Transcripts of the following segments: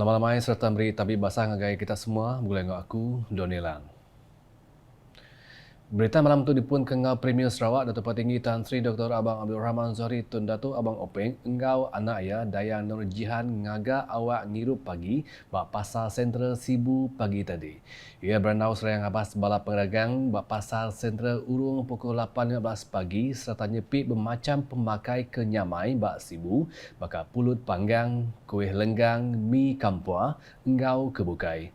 Selamat malam serta beri tabik basah ngagai kita semua. Mulai dengan aku, Donilang. Berita malam tu dipun Kengau Premier Sarawak Datuk Petinggi Tan Sri Dr. Abang Abdul Rahman Zohri Tun Datuk Abang Openg engau anak ya Dayang Nur Jihan ngaga awak ngirup pagi bak pasar sentral Sibu pagi tadi. Ia berandau serang habas bala pendagang bak pasar sentral urung pukul 8.15 pagi serta nyepik bermacam pemakai kenyamai bak Sibu bakal pulut panggang, kuih lenggang, mi kampua engau kebukai.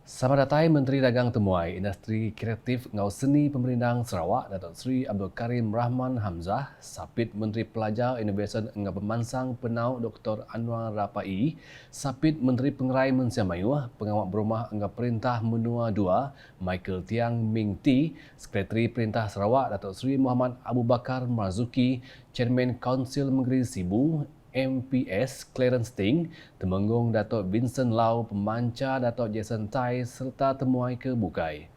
Sama datai Menteri Dagang Temuai Industri Kreatif Ngau Seni Pemerintah Sarawak Datuk Seri Abdul Karim Rahman Hamzah, Sapit Menteri Pelajar Innovation Ngau Pemansang Penau Dr. Anwar Rapai, Sapit Menteri Pengerai Mensia Mayuh, Pengawal Berumah Ngau Perintah Menua II, Michael Tiang Ming Ti, Sekretari Perintah Sarawak Datuk Seri Muhammad Abu Bakar Marzuki, Chairman Kaunsil Negeri Sibu, MPS Clarence Ting, Temenggung Datuk Vincent Lau, Pemancar Datuk Jason Tai serta Temuai ke Bukai.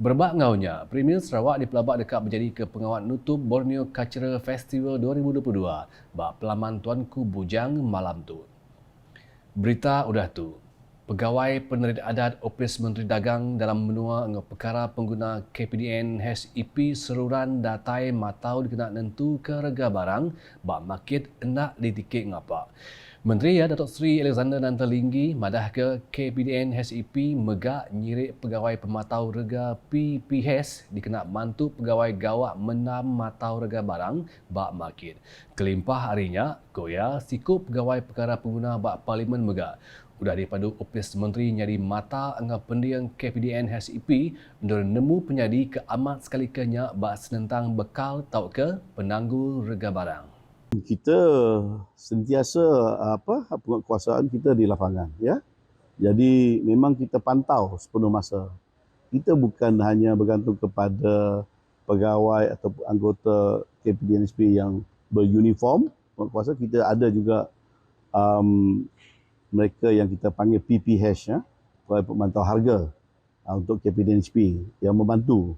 Berbak ngaunya, Premier Sarawak dipelabak dekat menjadi ke pengawal nutup Borneo Cultural Festival 2022 bak pelaman Tuanku Bujang malam tu. Berita udah tu. Pegawai Penerit Adat Opis Menteri Dagang dalam menua dengan perkara pengguna KPDN HEP seruran datai matau dikena nentu ke rega barang bak market hendak ditikik ngapa. Menteri Datuk Seri Alexander Nantalinggi madah ke KPDN HEP megak nyirik pegawai pematau rega PPH dikena mantu pegawai gawak menam matau rega barang bak market. Kelimpah harinya, goya sikup pegawai perkara pengguna bak Parlimen megak. Udah dipadu Opis Menteri nyari mata angga pendiang KPDN HEP untuk nemu penyadi ke amat sekali kenya bak senentang bekal tau ke penangguh rega barang. Kita sentiasa penguatkuasaan kita di lapangan, ya. Jadi memang kita pantau sepenuh masa. Kita bukan hanya bergantung kepada pegawai atau anggota KPDN HEP yang beruniform penguatkuasa, kita ada juga mereka yang kita panggil PPH, ya, pegawai pemantau harga untuk KPDN HEP yang membantu.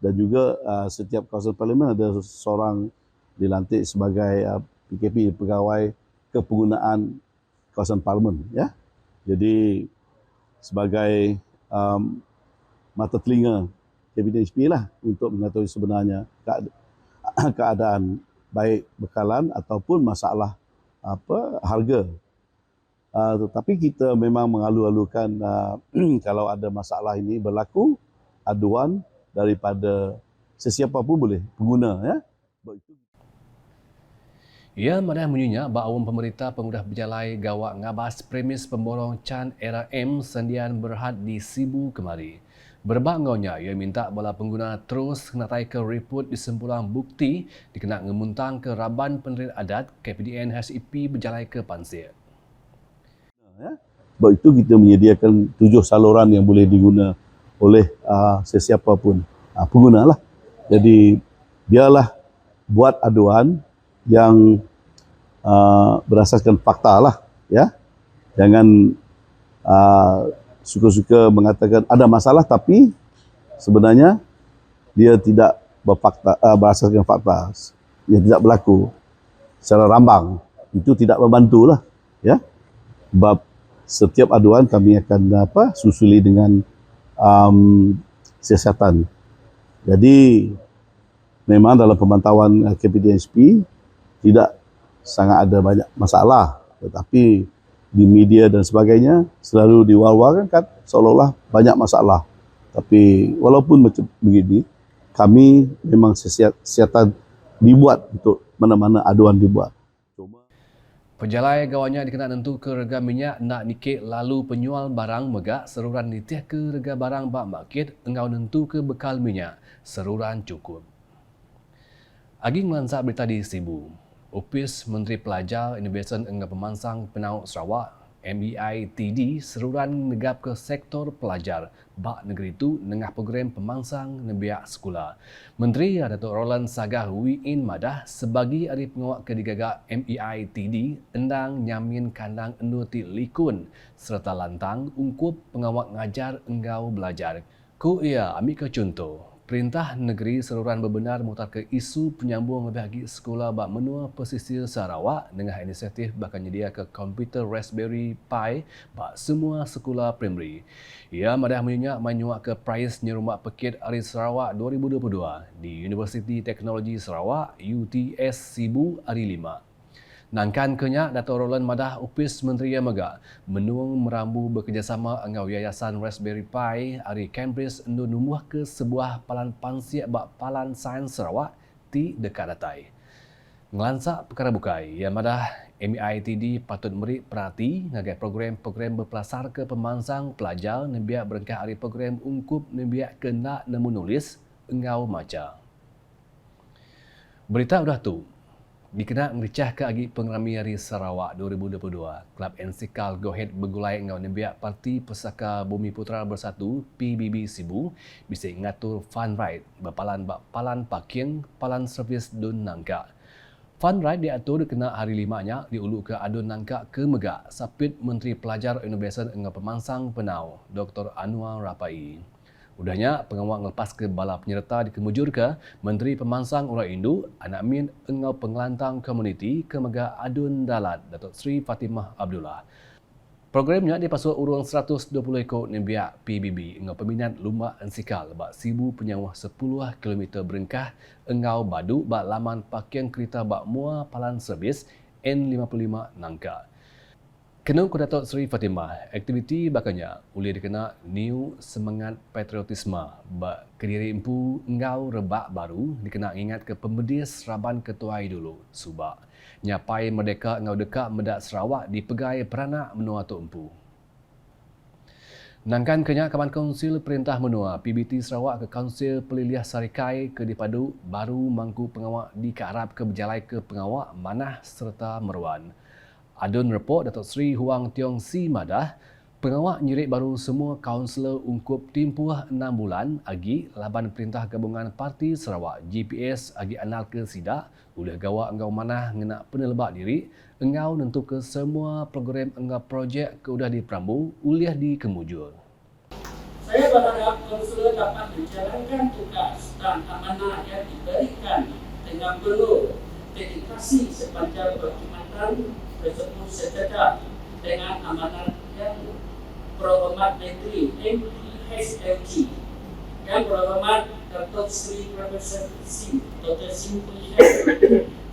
Dan juga setiap kawasan parlimen ada seorang dilantik sebagai PKP, pegawai kepenggunaan kawasan parlimen, ya. Jadi sebagai mata telinga KPDN HEP lah untuk mengetahui sebenarnya keadaan baik bekalan ataupun masalah harga. Tetapi kita memang mengalu-alukan kalau ada masalah ini berlaku, aduan daripada sesiapa pun boleh, pengguna, ya. Ia madah menyunyak bahawa pemerintah pengudah berjalai gawak ngabas premis pemborong Chan Era M sendian berhad di Sibu kemari. Berbak ngaunya, ia minta bala pengguna terus kenatai ke report disimpulan bukti dikena ngemuntang ke Raban Penerit Adat KPDN HEP berjalai ke Pansir. Ya. Sebab itu kita menyediakan 7 saluran yang boleh diguna oleh sesiapa pun pengguna lah. Jadi biarlah buat aduan yang berasaskan fakta lah, ya. Jangan suka-suka mengatakan ada masalah tapi sebenarnya dia tidak berasaskan fakta, dia tidak berlaku secara rambang. Itu tidak membantulah, ya. Sebab setiap aduan kami akan susuli dengan siasatan. Jadi memang dalam pemantauan KPDN HEP tidak sangat ada banyak masalah, tetapi di media dan sebagainya selalu diwar-warkan seolah-olah banyak masalah. Tapi walaupun macam begini, kami memang siasatan dibuat untuk mana-mana aduan dibuat. Pejalai gawanya dikena nentu ke rega minyak nak nikik lalu penjual barang megak seruran nitih ke rega barang bak market engau nentu ke bekal minyak seruran cukup. Aging melansak berita di Sibu. Opis Menteri Pelajar Innovation Engau Pemansang Penau Sarawak MEITD seruran negap ke sektor pelajar bak negeri itu nengah program pemangsang nebiak sekolah. Menteri Datuk Roland Sagah Wiin madah sebagi hari pengawak kedigagak MEITD endang nyamin kandang enduti likun serta lantang ungkup pengawak ngajar enggau belajar. Ku ia ambil ke contoh. Perintah Negeri Seluruhan berbenar mutar ke isu penyambung bagi sekolah bak menua pesisir Sarawak dengan inisiatif bakal nyedia ke komputer Raspberry Pi bak semua sekolah primary. Ia madah menyuak ke Prize Nyerumbak Pekit Hari Sarawak 2022 di Universiti Teknologi Sarawak UTS Sibu Hari 5. Nangkan kenyak Dato' Roland Madah Upis Menteri Yamaga menuang merambu bekerjasama dengan Yayasan Raspberry Pi hari Cambridge untuk numbuh ke sebuah palan pansiak bak palan sains Sarawak di dekat datai. Ngelansak perkara bukai, yang madah MITD patut meri perhati ngagai program-program berpelasar ke pemansang pelajar nembiak berengkah hari program ungkup nembiak kena nemu nulis engau maca. Berita udah tu. Dikena mericah ke agi pengerami Hari Sarawak 2022, Kelab Ensikal Gohead bergulai dengan nembiak Parti Pesaka Bumi Putra Bersatu PBB Sibu bisa ngatur fun ride berpalan bak palan parking, palan servis Dun Nangka. Fun ride diatur kena hari 5-nya diulu ke Adun Nangka ke Megak, sapit Menteri Pelajar Innovation dengan Pemansang Penau, Dr. Anwar Rapai. Udahnya, pengawal ngelepas ke bala penyerta dikemujur ke Menteri Pemansang Orang Indu, Anak Min Engau Pengelantang Komuniti ke Megak Adun Dalat, Datuk Seri Fatimah Abdullah. Programnya dipasuk urung 120 ekor nembiak PBB engau peminat lumba ensikal bak Sibu penyawah 10 km berengkah engau badu bak laman parking kereta bak mua palan servis N55 Nangka. Kena ku Datuk Seri Fatimah, aktiviti bakanya boleh dikena new semangat patriotisme bak Kediri empu engau rebak baru dikena ingat ke pembedis Raban Ketuai dulu subak nyapai merdeka engau dekat medak Sarawak dipegai peranak menua Tok Empu. Nangkan kenyak Kawan Kaunsil Perintah Menua PBT Sarawak ke Kaunsil Peliliah Sarikai ke dipadu baru mangku pengawak di Kearab ke berjalai ke pengawak Manah serta Meruan. Adun report Datuk Seri Huang Tiong Si Madah, pengawak nyirik baru semua kaunselor ungkup timpuh 6 bulan agi laban Perintah Gabungan Parti Sarawak GPS agi anal ke sidak oleh gawa engau manah ngena penelebak diri engau nentu ke semua program engau projek ke udah diperambu uliah di kemujur. Saya berharap kaunselor dapat menjalankan tugas dan amanah yang diberikan dengan penuh dedikasi sepanjang perkhidmatan tersebut sejajar dengan amanat yang berhormat Menteri MPHLG yang berhormat Datuk Seri Profesor Dr. Simply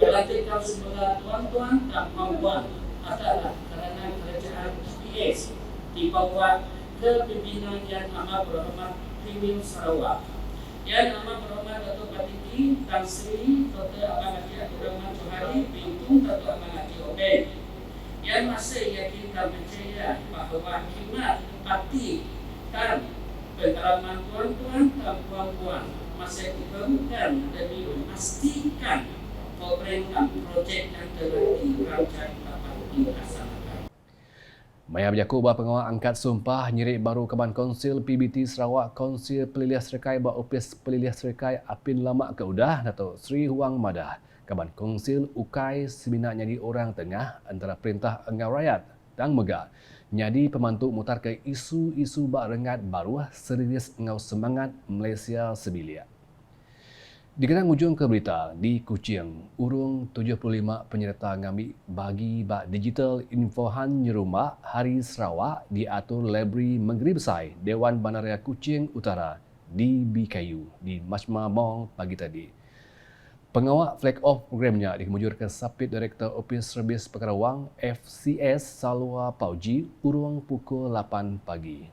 Kelantikan semula tuan-tuan dan puan-puan adalah kerana kerajaan SPS di bawah kepimpinan Yang Amat Berhormat Premier Sarawak, Yang Amat Berhormat Datuk Patiki Tan Sri Dr. Abang Haji Abdul Rahman Johari Bintung Datuk Abang Haji Obed yang masih yakin dan percaya bahawa khidmat parti dan pengalaman tuan-tuan dan puan-puan masih diperlukan demi memastikan program dan projek yang telah dirancang dapat dilaksanakan. Maya berjaku bahawa pengawal angkat sumpah nyirik baru Kaban Kaunsil PBT Sarawak Kaunsil Peliliah Serikai bahawa Opis Peliliah Serikai Apin Lama Keudah Datuk Seri Huang Madah. Kaban Kaunsil Ukai Semina nyadi orang tengah antara Perintah Engau Rakyat dan Megak nyadi pemantuk mutar ke isu-isu bak rengat baru serius engau semangat Malaysia Sebilia. Dikenang ujung ke berita di Kuching, urung 75 penyerta ngambil bagi bak digital infohan nyerumbak Hari Sarawak diatur Library Negeri Besar Dewan Bandaraya Kuching Utara di BKU di Majma Mall pagi tadi. Pengawak flag off programnya dikemujurkan Sapit Direktur Ofis Servis Perkara Wang FCS Salwa Pauji urung pukul 8 pagi.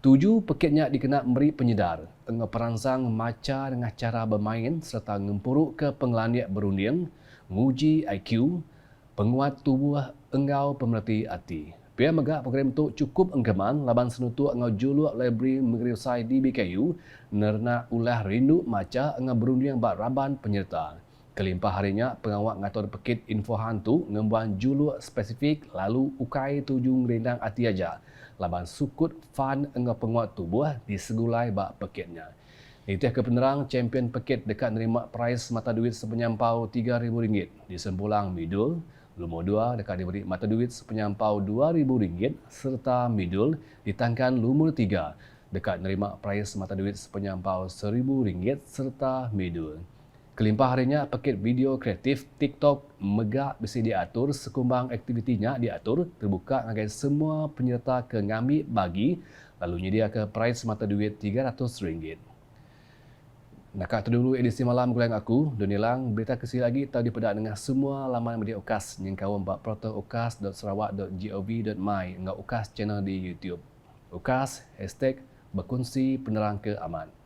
7 pekitnya dikena memberi penyedar tengah perangsang maca dengan cara bermain serta ngempuruk ke pengelaniak berunding, nguji IQ, penguat tubuh engau pemerhati hati. Pihak megak program itu cukup engkeman laban senutuk engau juluk library Negeri Besar di BKU nerna ulah rindu maca engau berunding bak raban penyerta. Kelimpah harinya pengawak ngatur pekit info hantu ngembuan juluk spesifik lalu ukai tuju ngerindang hati aja. Laban sukut fan engau penguat tubuh di segulai bak pekitnya. Nitiah ke penerang champion pekit dekat nerima prize mata duit sepenyampau RM3,000 di Sempulang Midul. Lumur 2 dekat diberi mata duit sepenyampau RM2,000 serta Midul ditangkan lumur 3 dekat nerima prize mata duit sepenyampau RM1,000 serta medul. Kelimpah harinya paket video kreatif TikTok megak besi diatur sekumbang aktivitinya diatur terbuka ngagai semua penyerta ke ngambil bagi lalu nyedia ke prize mata duit RM300. Nakak tu dulu edisi malam gulang aku, Donilang berita kesih lagi tahu dipedak dengan semua laman media UKAS yang kawan bak portal ukas.sarawak.gov.my dengan UKAS channel di YouTube. UKAS, #berkongsi penerang ke aman.